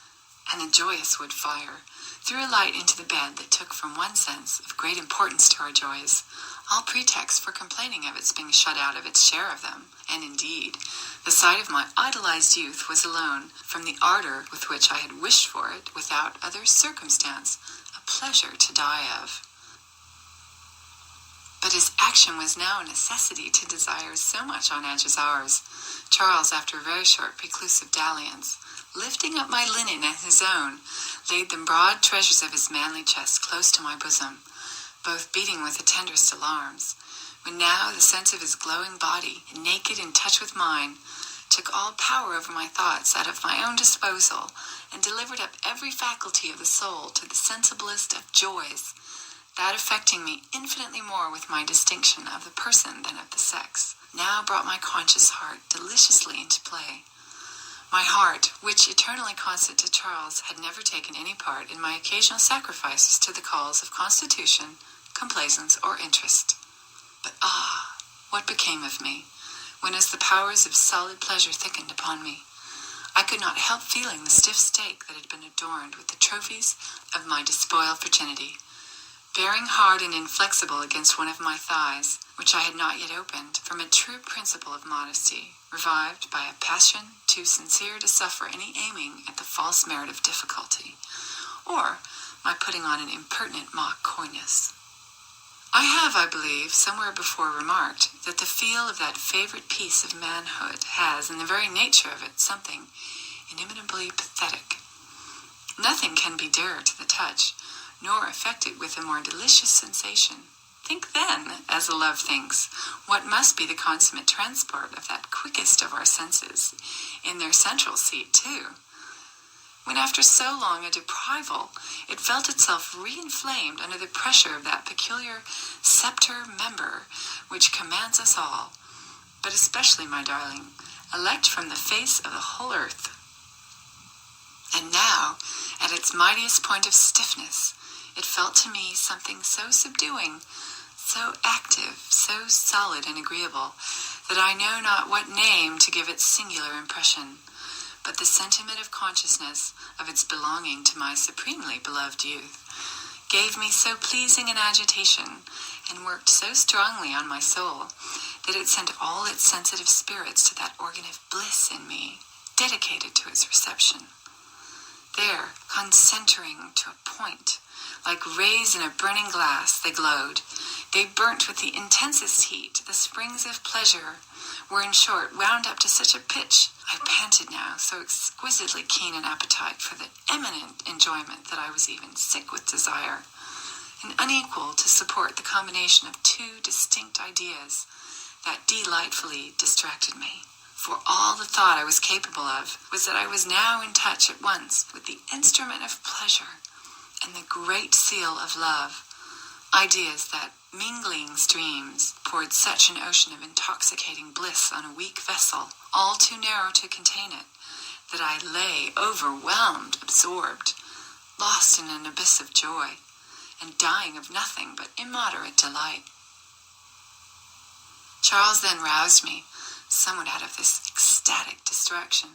and a joyous wood fire, threw a light into the bed that took from one sense of great importance to our joys, all pretext for complaining of its being shut out of its share of them. And indeed, the sight of my idolized youth was alone, from the ardor with which I had wished for it, without other circumstance, a pleasure to die of. But his action was now a necessity to desires so much on edge as ours. Charles, after a very short preclusive dalliance, lifting up my linen and his own, laid the broad treasures of his manly chest close to my bosom, both beating with the tenderest alarms, when now the sense of his glowing body, naked in touch with mine, took all power over my thoughts out of my own disposal, and delivered up every faculty of the soul to the sensiblest of joys, that affecting me infinitely more with my distinction of the person than of the sex, now brought my conscious heart deliciously into play. My heart, which, eternally constant to Charles, had never taken any part in my occasional sacrifices to the calls of constitution, complaisance, or interest. But what became of me, when as the powers of solid pleasure thickened upon me, I could not help feeling the stiff stake that had been adorned with the trophies of my despoiled virginity, bearing hard and inflexible against one of my thighs, which I had not yet opened, from a true principle of modesty, revived by a passion too sincere to suffer any aiming at the false merit of difficulty, or my putting on an impertinent mock coyness. I have, I believe, somewhere before remarked that the feel of that favorite piece of manhood has, in the very nature of it, something inimitably pathetic. Nothing can be dearer to the touch, nor affect it with a more delicious sensation. Think then, as a love thinks, what must be the consummate transport of that quickest of our senses, in their central seat too, when after so long a deprival, it felt itself re-inflamed under the pressure of that peculiar scepter member which commands us all, but especially, my darling, elect from the face of the whole earth. And now, at its mightiest point of stiffness, it felt to me something so subduing, so active, so solid and agreeable, that I know not what name to give its singular impression, but the sentiment of consciousness of its belonging to my supremely beloved youth gave me so pleasing an agitation, and worked so strongly on my soul, that it sent all its sensitive spirits to that organ of bliss in me, dedicated to its reception. There, concentering to a point, like rays in a burning glass, they glowed. They burnt with the intensest heat. The springs of pleasure were, in short, wound up to such a pitch. I panted now, so exquisitely keen an appetite for the eminent enjoyment that I was even sick with desire, and unequal to support the combination of two distinct ideas that delightfully distracted me. For all the thought I was capable of was that I was now in touch at once with the instrument of pleasure and the great seal of love, ideas that, mingling streams, poured such an ocean of intoxicating bliss on a weak vessel, all too narrow to contain it, that I lay overwhelmed, absorbed, lost in an abyss of joy, and dying of nothing but immoderate delight. Charles then roused me, somewhat out of this ecstatic distraction,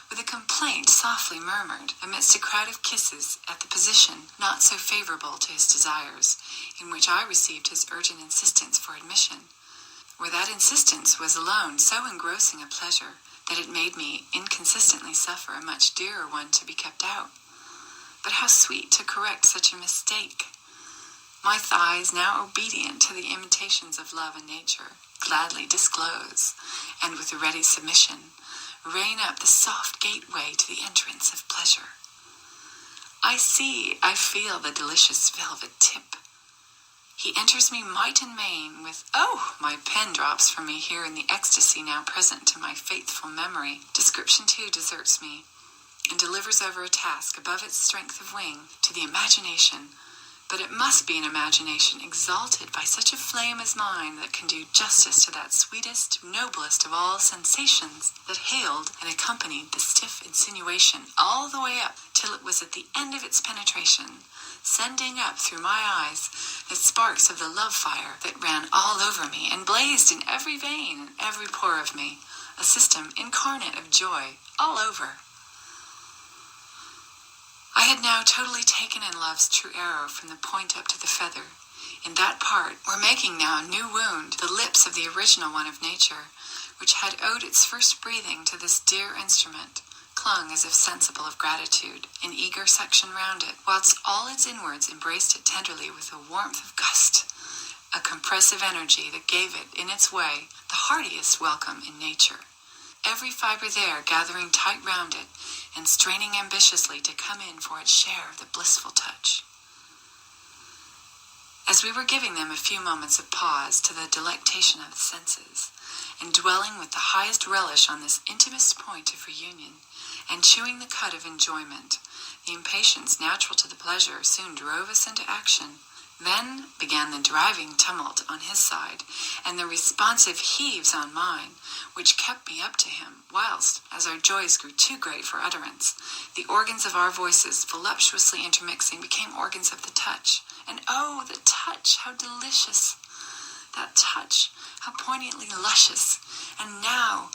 with a complaint softly murmured amidst a crowd of kisses at the position not so favorable to his desires, in which I received his urgent insistence for admission, where that insistence was alone so engrossing a pleasure that it made me inconsistently suffer a much dearer one to be kept out. But how sweet to correct such a mistake! My thighs, now obedient to the imitations of love and nature, gladly disclose, and with a ready submission, rein up the soft gateway to the entrance of pleasure. I see, I feel the delicious velvet tip. He enters me might and main with, my pen drops from me here in the ecstasy now present to my faithful memory. Description too deserts me, and delivers over a task above its strength of wing to the imagination. But it must be an imagination exalted by such a flame as mine that can do justice to that sweetest, noblest of all sensations that hailed and accompanied the stiff insinuation all the way up till it was at the end of its penetration, sending up through my eyes the sparks of the love fire that ran all over me and blazed in every vein and every pore of me, a system incarnate of joy all over. I had now totally taken in love's true arrow from the point up to the feather. In that part were making now a new wound, the lips of the original one of nature, which had owed its first breathing to this dear instrument, clung as if sensible of gratitude, in eager suction round it, whilst all its inwards embraced it tenderly with a warmth of gust, a compressive energy that gave it, in its way, the heartiest welcome in nature. Every fibre there gathering tight round it, and straining ambitiously to come in for its share of the blissful touch. As we were giving them a few moments of pause to the delectation of the senses, and dwelling with the highest relish on this intimest point of reunion, and chewing the cud of enjoyment, the impatience natural to the pleasure soon drove us into action. Then began the driving tumult on his side, and the responsive heaves on mine, which kept me up to him, whilst, as our joys grew too great for utterance, the organs of our voices, voluptuously intermixing, became organs of the touch. And oh, the touch, how delicious! That touch, how poignantly luscious! And now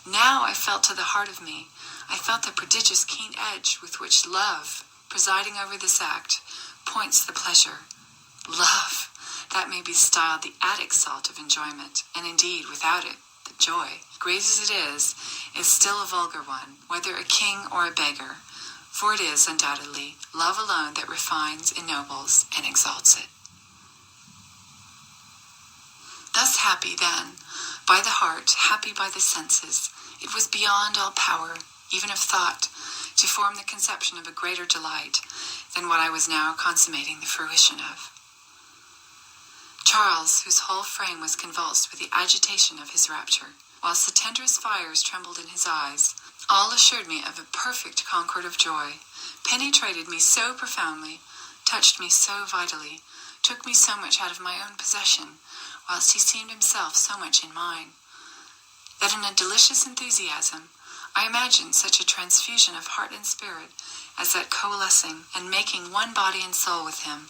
I felt to the heart of me, I felt the prodigious keen edge with which love, presiding over this act, points the pleasure. Love, that may be styled the Attic salt of enjoyment, and indeed, without it, the joy, great as it is still a vulgar one, whether a king or a beggar, for it is, undoubtedly, love alone that refines, ennobles, and exalts it. Thus happy, then, by the heart, happy by the senses, it was beyond all power, even of thought, to form the conception of a greater delight than what I was now consummating the fruition of. Charles, whose whole frame was convulsed with the agitation of his rapture, whilst the tenderest fires trembled in his eyes, all assured me of a perfect concord of joy, penetrated me so profoundly, touched me so vitally, took me so much out of my own possession, whilst he seemed himself so much in mine, that in a delicious enthusiasm, I imagined such a transfusion of heart and spirit as that coalescing and making one body and soul with him,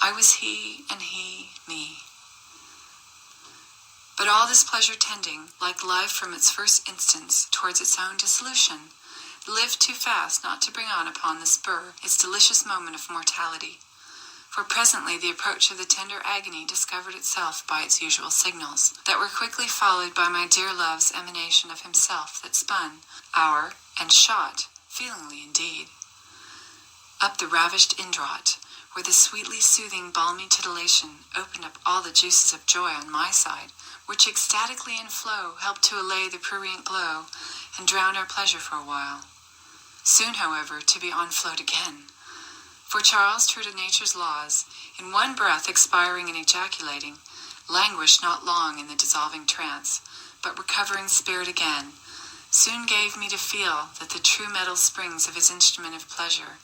I was he and he me. But all this pleasure tending, like life from its first instance, towards its own dissolution, lived too fast not to bring on upon the spur its delicious moment of mortality. For presently the approach of the tender agony discovered itself by its usual signals, that were quickly followed by my dear love's emanation of himself that spun, hour, and shot, feelingly indeed, up the ravished indraught, where the sweetly soothing balmy titillation opened up all the juices of joy on my side, which ecstatically in flow helped to allay the prurient glow, and drown our pleasure for a while. Soon, however, to be on-flowed again. For Charles, true to nature's laws, in one breath expiring and ejaculating, languished not long in the dissolving trance, but recovering spirit again, soon gave me to feel that the true metal springs of his instrument of pleasure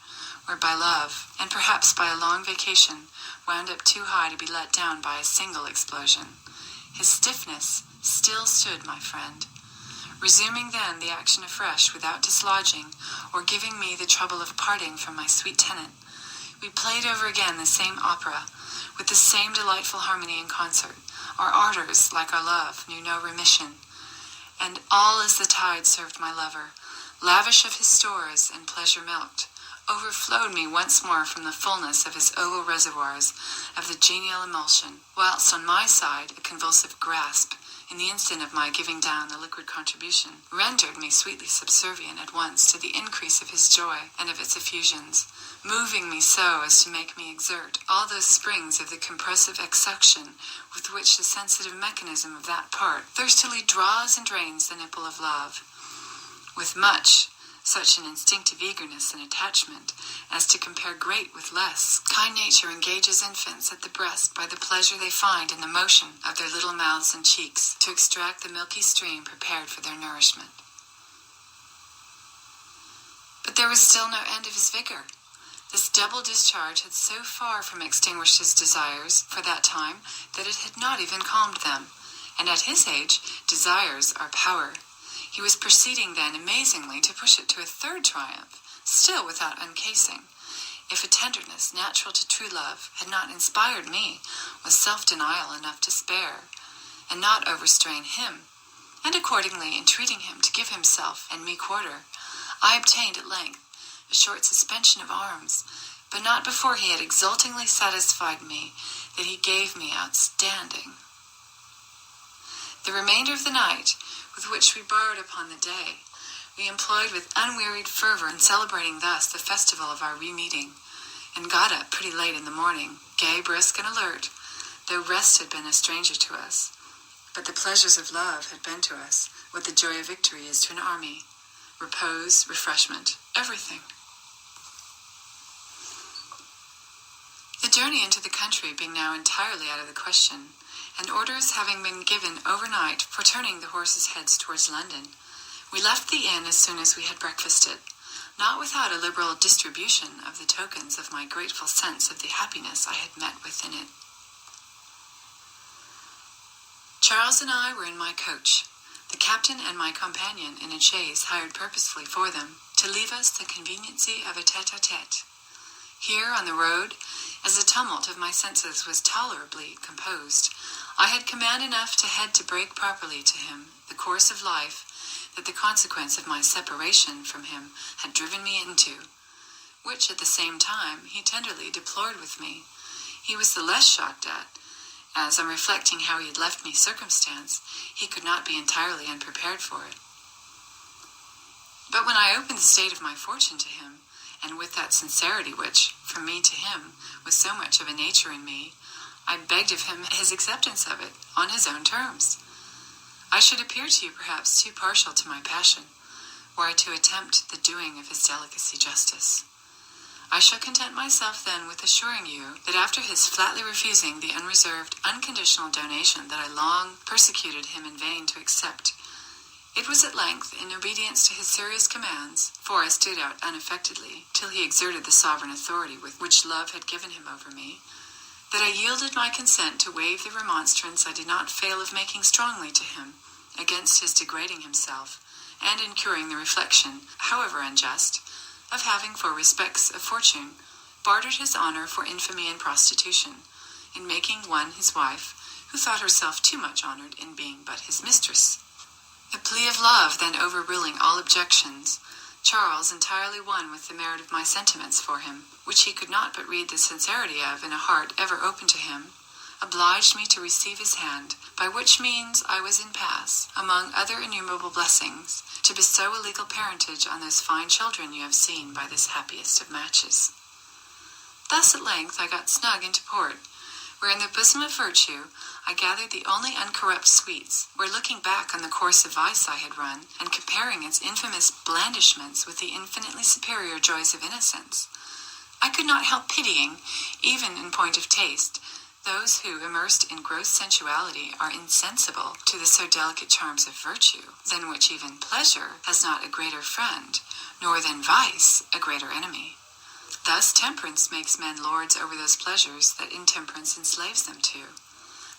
were by love, and perhaps by a long vacation, wound up too high to be let down by a single explosion. His stiffness still stood, my friend. Resuming then the action afresh without dislodging, or giving me the trouble of parting from my sweet tenant, we played over again the same opera, with the same delightful harmony and concert. Our ardors, like our love, knew no remission, and all as the tide served my lover, lavish of his stores and pleasure-milked, overflowed me once more from the fullness of his oval reservoirs of the genial emulsion, whilst on my side a convulsive grasp, in the instant of my giving down the liquid contribution, rendered me sweetly subservient at once to the increase of his joy and of its effusions, moving me so as to make me exert all those springs of the compressive exsuction with which the sensitive mechanism of that part thirstily draws and drains the nipple of love, with such an instinctive eagerness and attachment as to compare great with less. Kind nature engages infants at the breast by the pleasure they find in the motion of their little mouths and cheeks to extract the milky stream prepared for their nourishment. But there was still no end of his vigor. This double discharge had so far from extinguished his desires for that time that it had not even calmed them, and at his age desires are power. He was proceeding then amazingly to push it to a third triumph, still without uncasing. If a tenderness natural to true love had not inspired me with self-denial enough to spare, and not overstrain him, and accordingly entreating him to give himself and me quarter, I obtained at length a short suspension of arms, but not before he had exultingly satisfied me that he gave me outstanding. The remainder of the night, with which we borrowed upon the day, we employed with unwearied fervor in celebrating thus the festival of our re-meeting, and got up pretty late in the morning, gay, brisk, and alert, though rest had been a stranger to us. But the pleasures of love had been to us what the joy of victory is to an army: repose, refreshment, everything. The journey into the country being now entirely out of the question, and orders having been given overnight for turning the horses' heads towards London, we left the inn as soon as we had breakfasted, not without a liberal distribution of the tokens of my grateful sense of the happiness I had met with in it. Charles and I were in my coach, the captain and my companion in a chaise hired purposely for them, to leave us the conveniency of a tete-a-tete. Here on the road, as the tumult of my senses was tolerably composed, I had command enough to head to break properly to him the course of life that the consequence of my separation from him had driven me into, which at the same time he tenderly deplored with me. He was the less shocked at, as on reflecting how he had left me circumstance, he could not be entirely unprepared for it. But when I opened the state of my fortune to him, and with that sincerity which, from me to him, was so much of a nature in me, I begged of him his acceptance of it, on his own terms. I should appear to you perhaps too partial to my passion, were I to attempt the doing of his delicacy justice. I shall content myself then with assuring you that after his flatly refusing the unreserved, unconditional donation that I long persecuted him in vain to accept, it was at length, in obedience to his serious commands, for I stood out unaffectedly till he exerted the sovereign authority with which love had given him over me, that I yielded my consent to waive the remonstrance I did not fail of making strongly to him against his degrading himself, and incurring the reflection, however unjust, of having for respects of fortune bartered his honor for infamy and prostitution, in making one his wife, who thought herself too much honored in being but his mistress. The plea of love then overruling all objections, Charles, entirely won with the merit of my sentiments for him, which he could not but read the sincerity of in a heart ever open to him, obliged me to receive his hand, by which means I was in pass, among other innumerable blessings, to bestow a legal parentage on those fine children you have seen by this happiest of matches. Thus at length I got snug into port, where in the bosom of virtue I gathered the only uncorrupt sweets, where looking back on the course of vice I had run, and comparing its infamous blandishments with the infinitely superior joys of innocence, I could not help pitying, even in point of taste, those who, immersed in gross sensuality, are insensible to the so delicate charms of virtue, than which even pleasure has not a greater friend, nor than vice a greater enemy. Thus temperance makes men lords over those pleasures that intemperance enslaves them to.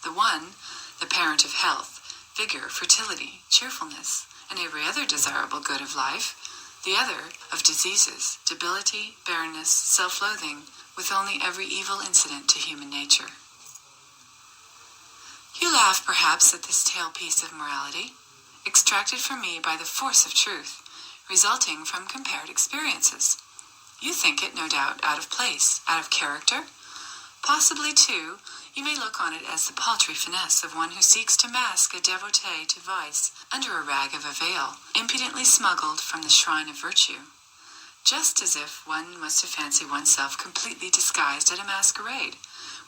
The one, the parent of health, vigor, fertility, cheerfulness, and every other desirable good of life, the other of diseases, debility, barrenness, self-loathing, with only every evil incident to human nature. You laugh perhaps at this tale-piece of morality, extracted from me by the force of truth, resulting from compared experiences. You think it, no doubt, out of place, out of character. Possibly, too, you may look on it as the paltry finesse of one who seeks to mask a devotee to vice under a rag of a veil, impudently smuggled from the shrine of virtue, just as if one was to fancy oneself completely disguised at a masquerade,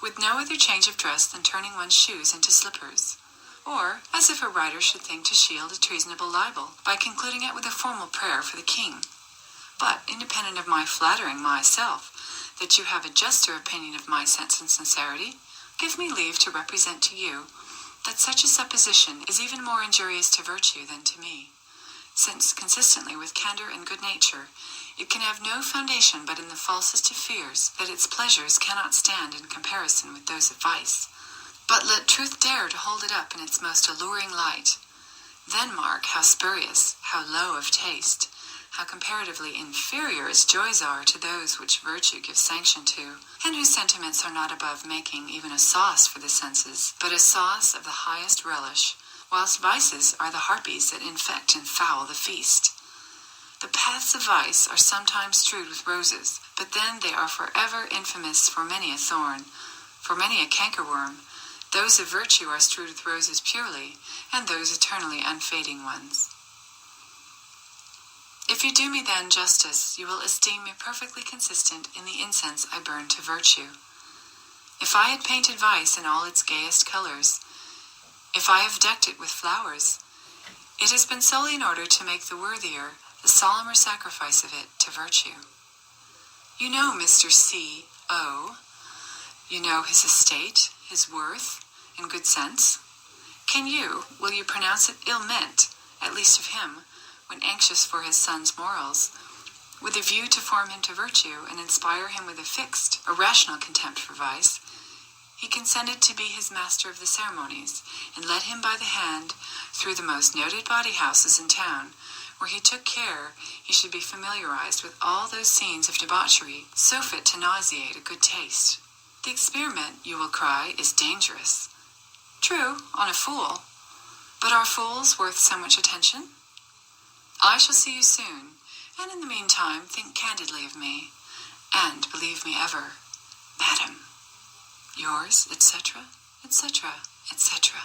with no other change of dress than turning one's shoes into slippers, or as if a writer should think to shield a treasonable libel by concluding it with a formal prayer for the king. But, independent of my flattering myself that you have a juster opinion of my sense and sincerity, give me leave to represent to you that such a supposition is even more injurious to virtue than to me, since, consistently with candor and good nature, it can have no foundation but in the falsest of fears that its pleasures cannot stand in comparison with those of vice. But let truth dare to hold it up in its most alluring light. Then mark how spurious, how low of taste, how comparatively inferior its joys are to those which virtue gives sanction to, and whose sentiments are not above making even a sauce for the senses, but a sauce of the highest relish, whilst vices are the harpies that infect and foul the feast. The paths of vice are sometimes strewed with roses, but then they are forever infamous for many a thorn, for many a cankerworm. Those of virtue are strewed with roses purely, and those eternally unfading ones. If you do me then justice, you will esteem me perfectly consistent in the incense I burn to virtue. If I had painted vice in all its gayest colors, if I have decked it with flowers, it has been solely in order to make the worthier the solemner sacrifice of it to virtue. You know Mr. C.O., you know his estate, his worth, and good sense. Will you pronounce it ill-meant, at least of him, when anxious for his son's morals, with a view to form him to virtue and inspire him with a fixed, a rational contempt for vice, he consented to be his master of the ceremonies, and led him by the hand through the most noted bawdy houses in town, where he took care he should be familiarized with all those scenes of debauchery so fit to nauseate a good taste. The experiment, you will cry, is dangerous. True, on a fool. But are fools worth so much attention? I shall see you soon, and in the meantime think candidly of me, and believe me ever, Madam, yours, etc., etc., etc.